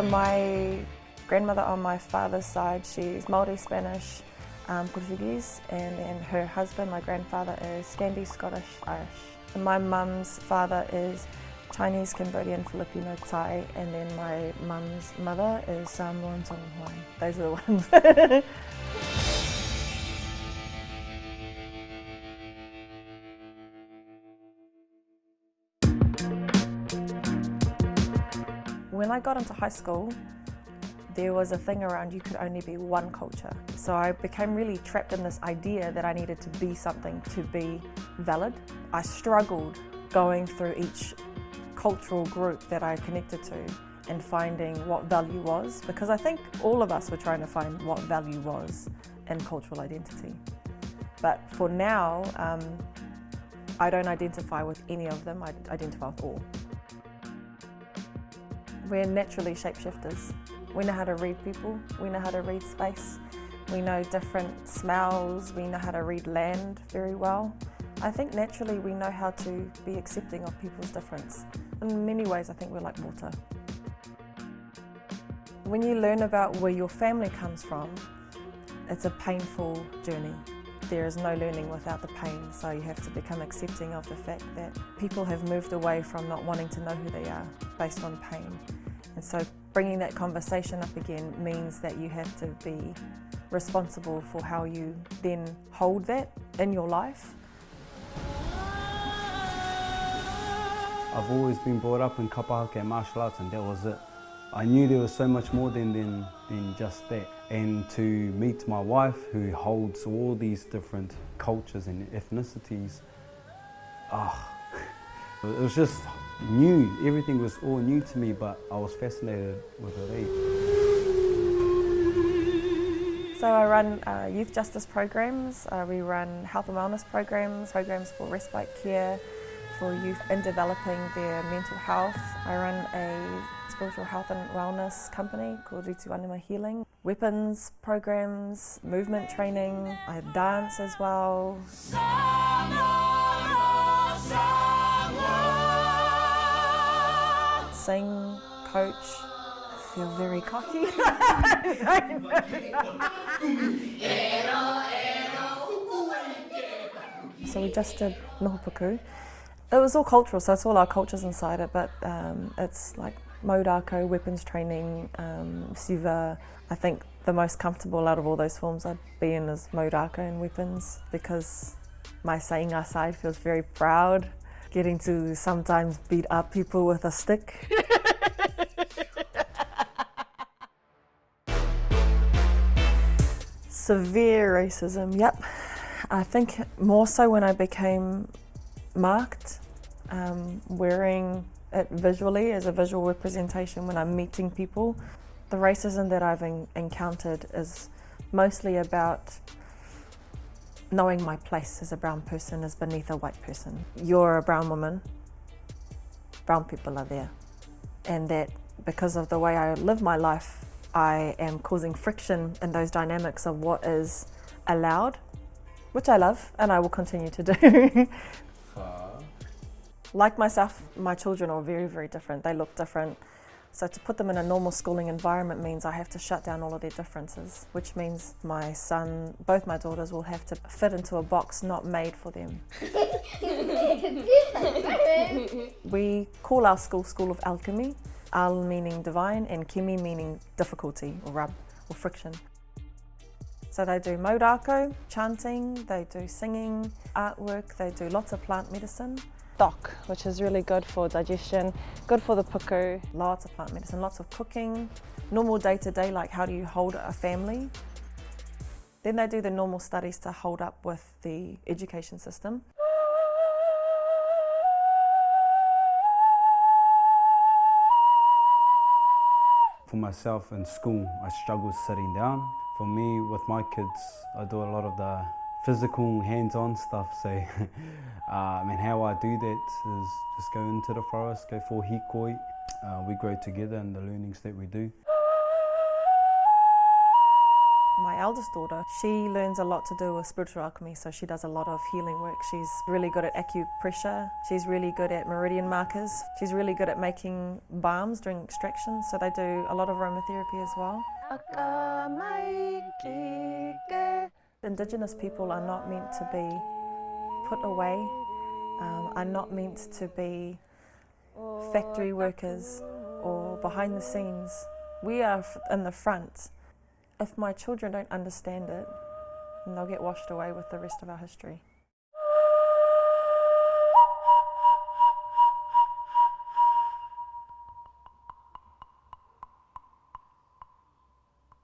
my grandmother on my father's side, she's Maori, Spanish, Portuguese, and then her husband, my grandfather, is Scandi, Scottish, Irish. And my mum's father is Chinese, Cambodian, Filipino, Thai, and then my mum's mother is Samoan, Tongan, Hawaiian. Those are the ones. When I got into high school, there was a thing around you could only be one culture. So I became really trapped in this idea that I needed to be something to be valid. I struggled going through each cultural group that I connected to and finding what value was, because I think all of us were trying to find what value was in cultural identity. But for now, I don't identify with any of them, I identify with all. We're naturally shapeshifters. We know how to read people, we know how to read space, we know different smells, we know how to read land very well. I think naturally we know how to be accepting of people's difference. In many ways I think we're like water. When you learn about where your family comes from, it's a painful journey. There is no learning without the pain, so you have to become accepting of the fact that people have moved away from not wanting to know who they are based on pain. And so bringing that conversation up again means that you have to be responsible for how you then hold that in your life. I've always been brought up in kapahaka and martial arts, and that was it. I knew there was so much more than just that. And to meet my wife, who holds all these different cultures and ethnicities, it was just new. Everything was all new to me, but I was fascinated with it. So I run youth justice programs, we run health and wellness programs for respite care, for youth in developing their mental health. I run a spiritual health and wellness company called Ritu Anima Healing. Weapons programs, movement training, I dance as well. Sing, coach, I feel very cocky. So we just did Nohopuku. It was all cultural, so it's all our cultures inside it, but it's like Maudako, weapons training, Siva. I think the most comfortable out of all those forms I'd be in is Maudako and weapons, because my Sainga side feels very proud, getting to sometimes beat up people with a stick. Severe racism, yep. I think more so when I became marked, wearing it visually as a visual representation when I'm meeting people. The racism that I've encountered is mostly about knowing my place as a brown person is beneath a white person. You're a brown woman, brown people are there. And that because of the way I live my life, I am causing friction in those dynamics of what is allowed, which I love and I will continue to do. Like myself, my children are very, very different. They look different. So to put them in a normal schooling environment means I have to shut down all of their differences, which means my son, both my daughters will have to fit into a box not made for them. We call our school School of Alchemy, Al meaning divine and Kimi meaning difficulty or rub or friction. So they do maudako, chanting, they do singing, artwork, they do lots of plant medicine. Doc, which is really good for digestion, good for the puku. Lots of plant medicine, lots of cooking, normal day-to-day, like how do you hold a family. Then they do the normal studies to hold up with the education system. For myself in school, I struggled sitting down. For me, with my kids, I do a lot of the physical, hands-on stuff. So, and how I do that is just go into the forest, go for hikoi. We grow together in the learnings that we do. My eldest daughter, she learns a lot to do with spiritual alchemy, so she does a lot of healing work. She's really good at acupressure, she's really good at meridian markers, she's really good at making balms during extraction, so they do a lot of aromatherapy as well. Indigenous people are not meant to be put away, are not meant to be factory workers or behind the scenes. We are in the front. If my children don't understand it, then they'll get washed away with the rest of our history.